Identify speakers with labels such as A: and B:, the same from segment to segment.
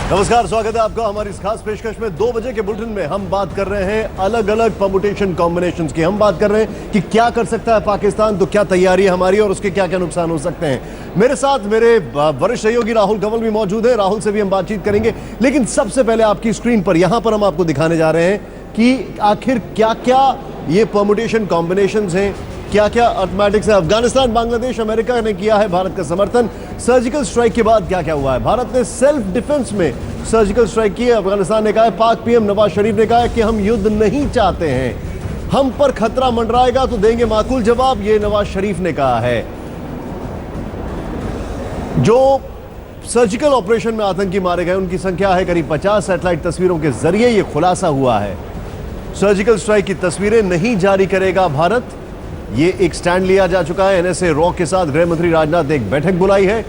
A: नमस्कार, स्वागत है आपका हमारी इस खास पेशकश में। 2 बजे के बुलेटिन में हम बात कर रहे हैं अलग अलग परमुटेशन कॉम्बिनेशंस की। हम बात कर रहे हैं कि क्या कर सकता है पाकिस्तान, तो क्या तैयारी है हमारी और उसके क्या क्या नुकसान हो सकते हैं। मेरे साथ मेरे वरिष्ठ सहयोगी राहुल कंवल भी मौजूद है। राहुल से भी हम बातचीत करेंगे, लेकिन सबसे पहले आपकी स्क्रीन पर यहां पर हम आपको दिखाने जा रहे हैं कि आखिर क्या क्या ये परमुटेशन कॉम्बिनेशंस हैं, क्या क्या अर्थमेटिक्स है। अफगानिस्तान, बांग्लादेश, अमेरिका ने किया है भारत का समर्थन। सर्जिकल स्ट्राइक के बाद क्या क्या हुआ है, भारत ने सेल्फ डिफेंस में सर्जिकल स्ट्राइक की है। अफगानिस्तान ने कहा है, पाक पीएम नवाज शरीफ ने कहा है कि हम युद्ध नहीं चाहते हैं, हम पर खतरा मंडराएगा तो देंगे माकूल जवाब, ये नवाज शरीफ ने कहा है। जो सर्जिकल ऑपरेशन में आतंकी मारे गए उनकी संख्या है करीब 50। सैटेलाइट तस्वीरों के जरिए यह खुलासा हुआ है। सर्जिकल स्ट्राइक की तस्वीरें नहीं जारी करेगा भारत, ये एक स्टैंड लिया जा चुका है। एनएसए रॉ के साथ गृह मंत्री राजनाथ ने एक बैठक बुलाई है।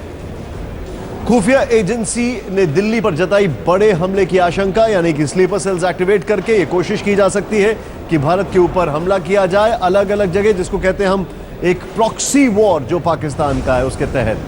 A: खुफिया एजेंसी ने दिल्ली पर जताई बड़े हमले की आशंका, यानी कि स्लीपर सेल्स एक्टिवेट करके ये कोशिश की जा सकती है कि भारत के ऊपर हमला किया जाए अलग अलग जगह, जिसको कहते हैं हम एक प्रॉक्सी वॉर जो पाकिस्तान का है उसके तहत।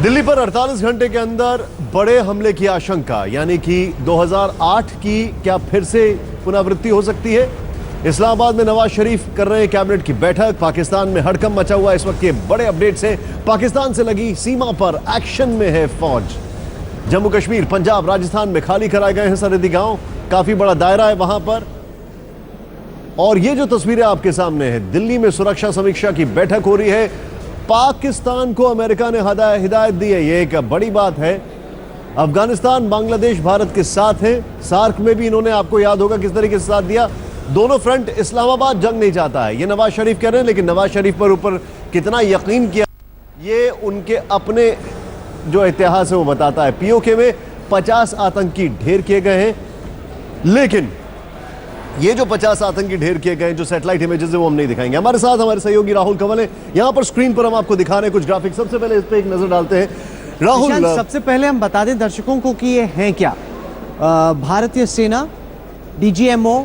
A: दिल्ली पर 48 घंटे के अंदर बड़े हमले की आशंका, यानी कि 2008 की क्या फिर से पुनरावृत्ति हो सकती है। इस्लामाबाद में नवाज शरीफ कर रहे हैं कैबिनेट की बैठक। पाकिस्तान में हड़कंप मचा हुआ इस वक्त के बड़े अपडेट्स हैं। पाकिस्तान से लगी सीमा पर एक्शन में है फौज। जम्मू कश्मीर, पंजाब, राजस्थान में खाली कराए गए हैं सरहदी गांव, काफी बड़ा दायरा है वहां पर। और ये जो तस्वीरें आपके सामने है, दिल्ली में सुरक्षा समीक्षा की बैठक हो रही है। पाकिस्तान को अमेरिका ने हिदायत दी है, ये एक बड़ी बात है। अफगानिस्तान, बांग्लादेश भारत के साथ है। सार्क में भी इन्होंने, आपको याद होगा किस तरीके से साथ दिया। दोनों फ्रंट, इस्लामाबाद जंग नहीं चाहता है, ये नवाज शरीफ कह रहे हैं, लेकिन नवाज शरीफ पर ऊपर कितना यकीन किया ये उनके अपने जो इतिहास है वो बताता है। पीओके में 50 आतंकी ढेर किए गए हैं, लेकिन ये जो 50 आतंकी ढेर किए गए हैं, जो सैटेलाइट इमेजेस है वो हम नहीं दिखाएंगे। हमारे साथ हमारे सहयोगी राहुल कंवल है। यहां पर स्क्रीन पर हम आपको दिखा रहे हैं कुछ ग्राफिक। सबसे पहले इस पर एक नजर डालते हैं। राहुल,
B: सबसे पहले हम बता दें दर्शकों को कि ये है क्या। भारतीय सेना, DGMO,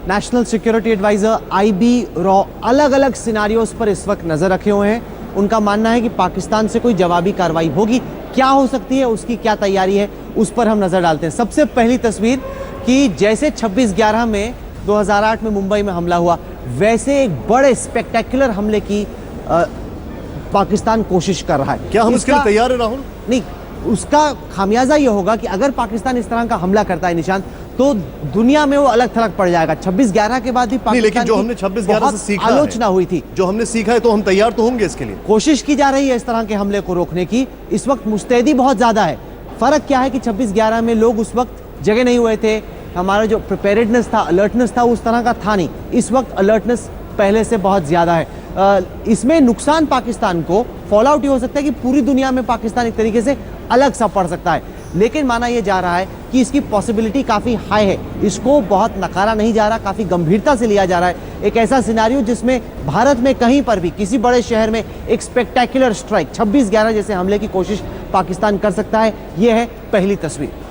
B: national security advisor, IB, रॉ अलग अलग सिनारियोज पर इस वक्त नजर रखे हुए हैं। उनका मानना है कि पाकिस्तान से कोई जवाबी कार्रवाई होगी, क्या हो सकती है, उसकी क्या तैयारी है, उस पर हम नजर डालते हैं। सबसे पहली तस्वीर कि जैसे 26/11 में 2008 में मुंबई में हमला हुआ, वैसे एक बड़े स्पेक्टेकुलर हमले की पाकिस्तान कोशिश कर रहा है।
A: क्या हम इसके लिए तैयार है राहुल?
B: नहीं, उसका खामियाजा यह होगा कि अगर पाकिस्तान इस तरह का हमला करता है निशान, तो दुनिया में वो अलग थलग पड़ जाएगा। 26/11 के बाद भी पाकिस्तान
A: जो हमने 26/11 से सीखा
B: आलोचना हुई थी,
A: जो हमने सीखा है, तो हम तैयार तो होंगे इसके लिए।
B: कोशिश की जा रही है इस तरह के हमले को रोकने की। इस वक्त मुस्तैदी बहुत ज्यादा है। फर्क क्या है कि 26/11 में लोग उस वक्त जगह नहीं हुए थे, हमारा जो प्रिपेयर्डनेस था, अलर्टनेस था, उस तरह का था नहीं। इस वक्त अलर्टनेस पहले से बहुत ज्यादा है। इसमें नुकसान पाकिस्तान को, फॉल आउट ये हो सकता है कि पूरी दुनिया में पाकिस्तान एक तरीके से अलग सा पड़ सकता है, लेकिन माना यह जा रहा है कि इसकी पॉसिबिलिटी काफी हाई है। इसको बहुत नकारा नहीं जा रहा, काफी गंभीरता से लिया जा रहा है। एक ऐसा सिनेरियो जिसमें भारत में कहीं पर भी किसी बड़े शहर में एक स्पेक्टेकुलर स्ट्राइक, 26/11 जैसे हमले की कोशिश पाकिस्तान कर सकता है। यह है पहली तस्वीर।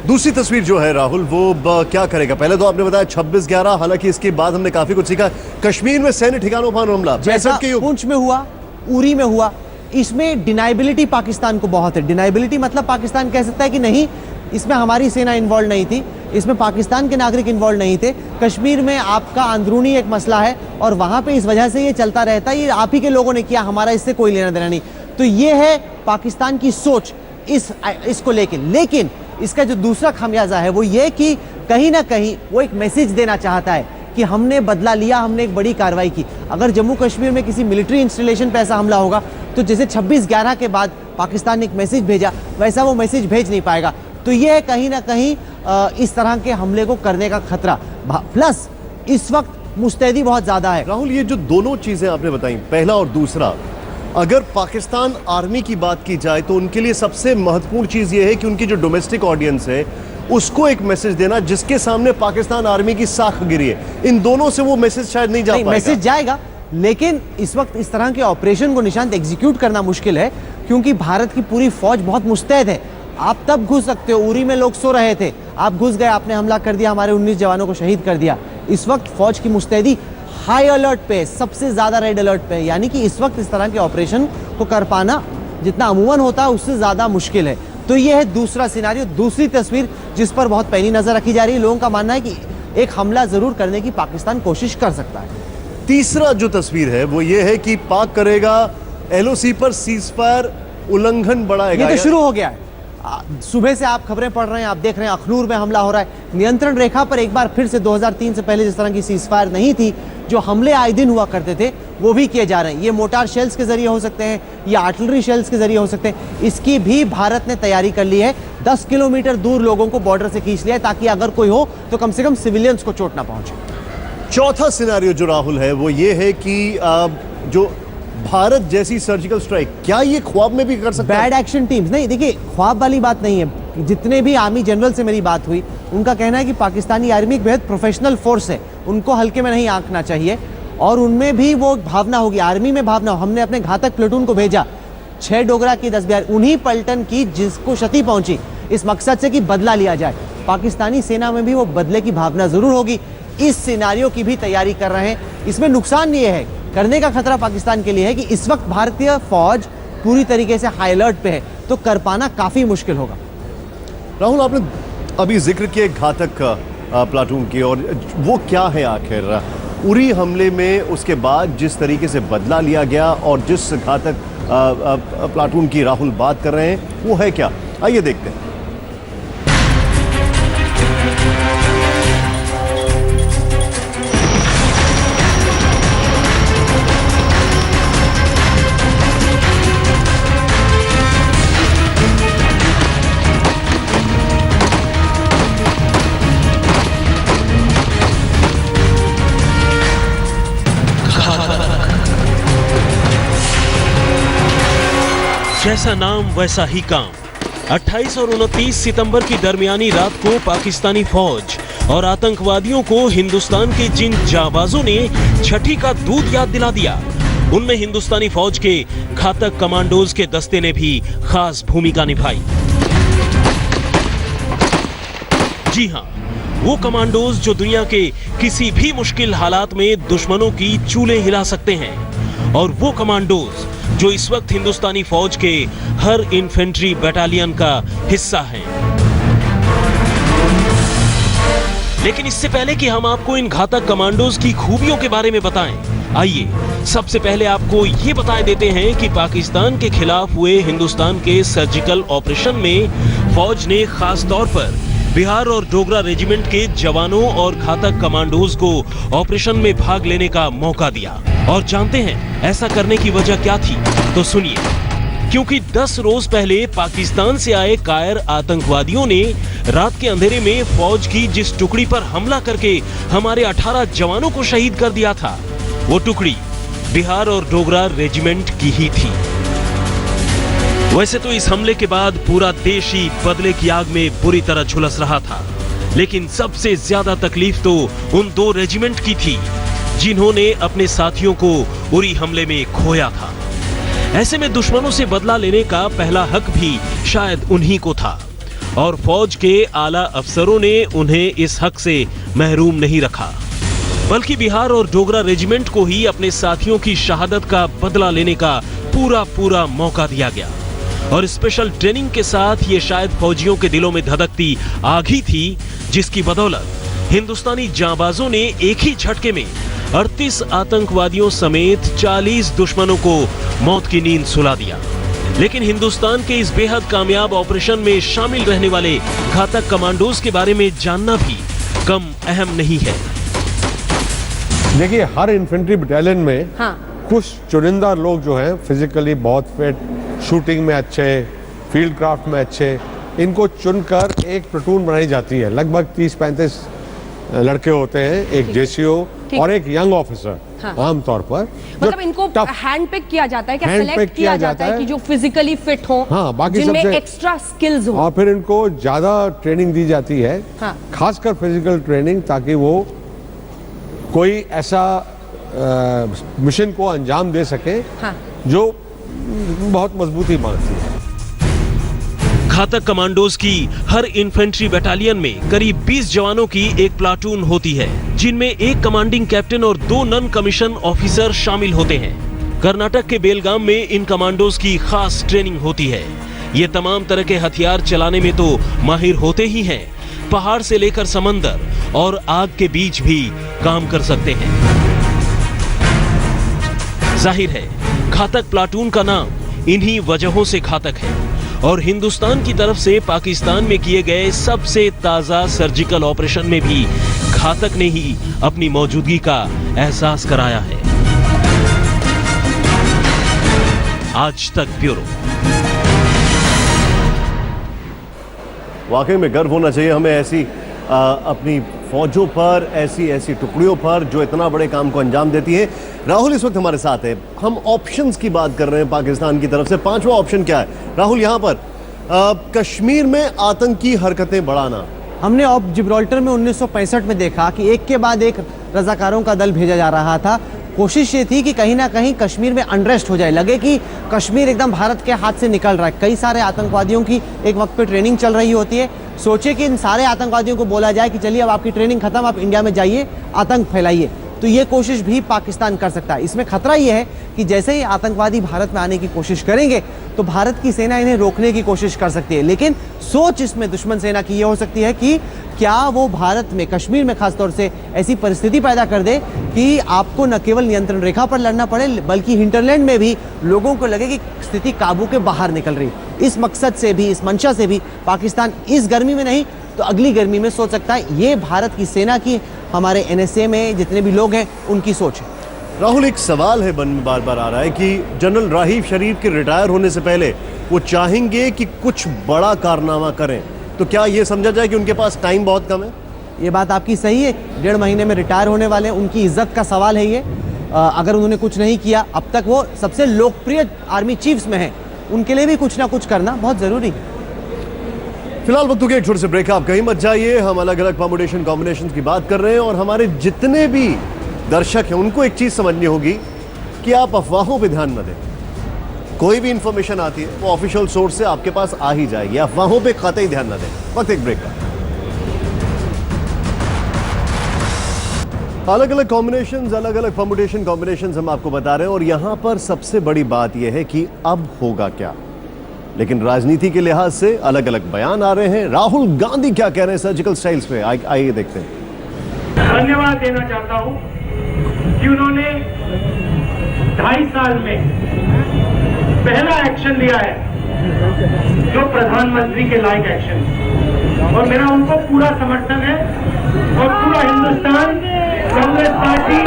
A: दूसरी तस्वीर जो है राहुल, वो क्या करेगा? पहले तो आपने बताया 26/11, हालांकि इसके बाद हमने काफी कुछ सीखा। कश्मीर में सैन्य ठिकानों पर हमला,
B: जैसा पुंछ में हुआ, उरी में हुआ, इसमें डिनाइबिलिटी पाकिस्तान को बहुत है। डिनाइबिलिटी मतलब पाकिस्तान कह सकता है कि नहीं, इसमें हमारी सेना इन्वॉल्व नहीं थी, इसमें पाकिस्तान के नागरिक इन्वॉल्व नहीं थे। कश्मीर में आपका अंदरूनी एक मसला है और वहां पे इस वजह से ये चलता रहता है, ये आप ही के लोगों ने किया, हमारा इससे कोई लेना देना नहीं। तो ये है पाकिस्तान की सोच इसको लेके। लेकिन इसका जो दूसरा खामियाजा है वो ये कि कहीं ना कहीं वो एक मैसेज देना चाहता है कि हमने बदला लिया, हमने एक बड़ी कार्रवाई की। अगर जम्मू कश्मीर में किसी मिलिट्री इंस्टॉलेशन पे ऐसा हमला होगा, तो जैसे 26/11 के बाद पाकिस्तान ने एक मैसेज भेजा, वैसा वो मैसेज भेज नहीं पाएगा। तो ये है कहीं ना कहीं इस तरह के हमले को करने का खतरा। प्लस इस वक्त मुस्तैदी बहुत ज्यादा है।
A: राहुल, ये जो दोनों चीजें आपने बताई, पहला और दूसरा, अगर पाकिस्तान आर्मी की बात की जाए तो उनके लिए सबसे महत्वपूर्ण चीज यह है कि उनकी जो डोमेस्टिक ऑडियंस है उसको एक मैसेज देना जिसके सामने पाकिस्तान आर्मी की साख गिरी है। इन दोनों से वो मैसेज शायद नहीं जा पाएगा।
B: मैसेज जाएगा, लेकिन इस वक्त इस तरह के ऑपरेशन को निशांत एग्जीक्यूट करना मुश्किल है, क्योंकि भारत की पूरी फौज बहुत मुस्तैद है। आप तब घुस सकते हो, उरी में लोग सो रहे थे, आप घुस गए, आपने हमला कर दिया, हमारे 19 जवानों को शहीद कर दिया। इस वक्त फौज की मुस्तैदी हाई अलर्ट पे, सबसे ज्यादा रेड अलर्ट पे, यानी कि इस वक्त इस तरह के ऑपरेशन को कर पाना जितना अमूमन होता है उससे ज़्यादा मुश्किल है। तो ये है दूसरा सिनारियो, दूसरी तस्वीर जिस पर बहुत पैनी नज़र रखी जा रही है। लोगों का मानना है कि एक हमला ज़रूर करने की पाकिस्तान कोशिश कर सकता है।
A: तीसरा जो तस्वीर है वो ये है कि पाक करेगा LOC पर सीजफायर उल्लंघन बढ़ाएगा।
B: ये तो शुरू हो गया है। सुबह से आप खबरें पढ़ रहे हैं, आप देख रहे हैं अखनूर में हमला हो रहा है। नियंत्रण रेखा पर एक बार फिर से 2003 से पहले जिस तरह की सीजफायर नहीं थी, जो हमले आए दिन हुआ करते थे, वो भी किए जा रहे हैं। ये मोटार शेल्स के जरिए हो सकते हैं, ये आर्टिलरी शेल्स के जरिए हो सकते हैं। इसकी भी भारत ने तैयारी कर ली है। 10 किलोमीटर दूर लोगों को बॉर्डर से खींच लिया है ताकि अगर कोई हो तो कम से कम सिविलियंस को चोट ना पहुंचे।
A: चौथा सिनारियो जो राहुल है वो ये है कि जो भारत जैसी सर्जिकल स्ट्राइक, क्या ये ख्वाब में भी कर सकता है?
B: बैड एक्शन टीम्स नहीं, देखिए ख्वाब वाली बात नहीं है। जितने भी आर्मी जनरल से मेरी बात हुई, उनका कहना है कि पाकिस्तानी आर्मी एक बेहद प्रोफेशनल फोर्स है, उनको हल्के में नहीं आंकना चाहिए। और उनमें भी वो भावना होगी, आर्मी में भावना हो। हमने अपने घातक प्लेटून को भेजा, 6 डोगरा की 10 बिहार, उन्हीं पलटन की जिसको क्षति पहुंची, इस मकसद से कि बदला लिया जाए। पाकिस्तानी सेना में भी वो बदले की भावना जरूर होगी। इस सिनारियो की भी तैयारी कर रहे हैं। इसमें नुकसान ये है, करने का खतरा पाकिस्तान के लिए है कि इस वक्त भारतीय फौज पूरी तरीके से हाई अलर्ट पे है, तो कर पाना काफी मुश्किल होगा।
A: राहुल, आपने अभी जिक्र किया घातक प्लाटून की, और वो क्या है आखिर? उरी हमले में उसके बाद जिस तरीके से बदला लिया गया और जिस घातक प्लाटून की राहुल बात कर रहे हैं, वो है क्या? आइए देखते हैं।
C: जैसा नाम वैसा ही काम। 28 और 29 सितंबर की दरमियानी रात को पाकिस्तानी फौज और आतंकवादियों को हिंदुस्तान के जिन जाबाजों ने छठी का दूध याद दिला दिया, उनमें हिंदुस्तानी फौज के घातक कमांडोज के दस्ते ने भी खास भूमिका निभाई। जी हां, वो कमांडोज जो दुनिया के किसी भी मुश्किल हालात में दुश्मनों की चूल्हे हिला सकते हैं, और वो कमांडोज जो इस वक्त हिंदुस्तानी फौज के हर इन्फेंट्री बटालियन का हिस्सा हैं। लेकिन इससे पहले कि हम आपको इन घातक कमांडोज की खूबियों के बारे में बताएं, आइए सबसे पहले आपको ये बता देते हैं कि पाकिस्तान के खिलाफ हुए हिंदुस्तान के सर्जिकल ऑपरेशन में फौज ने खास तौर पर बिहार और डोगरा रेजिमेंट के जवानों और घातक कमांडोज को ऑपरेशन में भाग लेने का मौका दिया। और जानते हैं ऐसा करने की वजह क्या थी? तो सुनिए। क्योंकि 10 रोज पहले पाकिस्तान से आए कायर आतंकवादियों ने रात के अंधेरे में फौज की जिस टुकड़ी पर हमला करके हमारे 18 जवानों को शहीद कर दिया था, वो टुकड़ी बिहार और डोगरा रेजिमेंट की ही थी। वैसे तो इस हमले के बाद पूरा देश ही बदले की आग में बुरी तरह झुलस रहा था, लेकिन सबसे ज्यादा तकलीफ तो उन 2 रेजिमेंट की थी जिन्होंने अपने साथियों को उरी हमले में खोया था। ऐसे में दुश्मनों से बदला लेने का पहला हक भी शायद उन्हीं को था, और फौज के आला अफसरों ने उन्हें इस हक से महरूम नहीं रखा, बल्कि बिहार और डोगरा रेजिमेंट को ही अपने साथियों की शहादत का बदला लेने का पूरा मौका दिया गया। और स्पेशल ट्रेनिंग के साथ ये शायद फौजियों के दिलों में धधकती आग ही थी, जिसकी बदौलत हिंदुस्तानी जांबाजों ने एक ही झटके में 38 आतंकवादियों समेत 40 दुश्मनों को मौत की नींद सुला दिया। लेकिन हिंदुस्तान के इस बेहद कामयाब ऑपरेशन में शामिल रहने वाले घातक कमांडोज के बारे में जानना भी कम अहम नहीं है।
D: देखिए, हर इन्फेंट्री बटालियन में कुछ चुनिंदा लोग जो हैं फिजिकली बहुत फिट, शूटिंग में अच्छे, फील्ड क्राफ्ट में अच्छे, इनको चुनकर एक प्लेटून बनाई जाती है। लगभग 30-35 लड़के होते हैं, एक जेसीओ और एक यंग ऑफिसर आमतौर पर।
E: मतलब इनको हैंड पिक किया जाता है, क्या सेलेक्ट किया जाता है कि जो फिजिकली फिट हो,
D: हाँ, बाकी
E: जिनमें
D: सबसे
E: एक्स्ट्रा स्किल्स हो,
D: और फिर इनको ज्यादा ट्रेनिंग दी जाती है, खासकर फिजिकल ट्रेनिंग, ताकि वो कोई ऐसा मिशन को अंजाम दे सके जो बहुत मजबूती मांगती है।
C: घातक कमांडोज की हर इन्फेंट्री बटालियन में करीब 20 जवानों की एक प्लाटून होती है, जिनमें एक कमांडिंग कैप्टन और 2 नॉन कमीशन ऑफिसर शामिल होते हैं। कर्नाटक के बेलगाम में इन कमांडोज की खास ट्रेनिंग होती है। ये तमाम तरह के हथियार चलाने में तो माहिर होते ही हैं, पहाड़ से लेकर समंदर और आग के बीच भी काम कर सकते हैं। जाहिर है घातक प्लाटून का नाम इन्हीं वजहों से घातक है और हिंदुस्तान की तरफ से पाकिस्तान में किए गए सबसे ताजा सर्जिकल ऑपरेशन में भी घातक ने ही अपनी मौजूदगी का एहसास कराया है। आज तक ब्यूरो।
A: वाकई में गर्व होना चाहिए हमें ऐसी अपनी फौजों पर, ऐसी टुकड़ियों पर जो इतना बड़े काम को अंजाम देती है। राहुल इस वक्त हमारे साथ है। हम ऑप्शंस की बात कर रहे हैं पाकिस्तान की तरफ से। पांचवा ऑप्शन क्या है राहुल? यहां पर कश्मीर में आतंकी हरकतें बढ़ाना।
B: हमने ऑफ जिब्राल्टर में 1965 में देखा कि एक के बाद एक रजाकारों का दल भेजा जा रहा था। कोशिश ये थी कि कहीं ना कहीं कश्मीर में अनरेस्ट हो जाए, लगे कि कश्मीर एकदम भारत के हाथ से निकल रहा है। कई सारे आतंकवादियों की एक वक्त पे ट्रेनिंग चल रही होती है। सोचे कि इन सारे आतंकवादियों को बोला जाए कि चलिए अब आपकी ट्रेनिंग खत्म, आप इंडिया में जाइए, आतंक फैलाइए। तो ये कोशिश भी पाकिस्तान कर सकता है। इसमें खतरा ये है कि जैसे ही आतंकवादी भारत में आने की कोशिश करेंगे तो भारत की सेना इन्हें रोकने की कोशिश कर सकती है। लेकिन सोच इसमें दुश्मन सेना की ये हो सकती है कि क्या वो भारत में, कश्मीर में खासतौर से ऐसी परिस्थिति पैदा कर दे कि आपको न केवल नियंत्रण रेखा पर लड़ना पड़े बल्कि हिंटरलैंड में भी लोगों को लगे कि स्थिति काबू के बाहर निकल रही। इस मकसद से भी, इस मंशा से भी पाकिस्तान इस गर्मी में नहीं तो अगली गर्मी में सोच सकता है। ये भारत की सेना की, हमारे एनएसए में जितने भी लोग हैं उनकी सोच है।
A: राहुल, एक सवाल है मन में बार बार आ रहा है कि जनरल राहीफ शरीफ के रिटायर होने से पहले वो चाहेंगे कि कुछ बड़ा कारनामा करें, तो क्या ये समझा जाए कि उनके पास टाइम बहुत कम है?
B: ये बात आपकी सही है। 1.5 महीने में रिटायर होने वाले हैं, उनकी इज्जत का सवाल है ये। अगर उन्होंने कुछ नहीं किया, अब तक वो सबसे लोकप्रिय आर्मी चीफ्स में हैं, उनके लिए भी कुछ ना कुछ करना बहुत जरूरी है।
A: फिलहाल वक्त के एक छोटे से ब्रेक, आप कहीं मत जाइए। हम अलग अलग परमुटेशन कॉम्बिनेशन की बात कर रहे हैं और हमारे जितने भी दर्शक हैं उनको एक चीज समझनी होगी कि आप अफवाहों पे ध्यान न दें। कोई भी इंफॉर्मेशन आती है वो ऑफिशियल सोर्स से आपके पास आ ही जाएगी। अफवाहों पे कतई ध्यान न दें। वक्त एक ब्रेक का। अलग अलग कॉम्बिनेशंस, अलग अलग परमुटेशन कॉम्बिनेशंस हम आपको बता रहे हैं और यहां पर सबसे बड़ी बात यह है कि अब होगा क्या। लेकिन राजनीति के लिहाज से अलग अलग बयान आ रहे हैं। राहुल गांधी क्या कह रहे हैं सर्जिकल स्ट्राइक्स पे, आइए देखते हैं।
F: धन्यवाद देना चाहता हूं कि उन्होंने 2.5 साल में पहला एक्शन लिया है जो प्रधानमंत्री के लायक एक्शन, और मेरा उनको पूरा समर्थन है। और पूरा हिंदुस्तान, कांग्रेस पार्टी,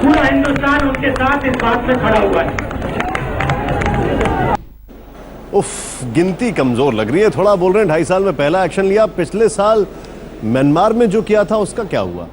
F: पूरा हिंदुस्तान उनके साथ इस बात में खड़ा हुआ है।
A: उफ, गिनती कमजोर लग रही है। थोड़ा बोल रहे हैं 2.5 साल में पहला एक्शन लिया। पिछले साल म्यांमार में जो किया था उसका क्या हुआ?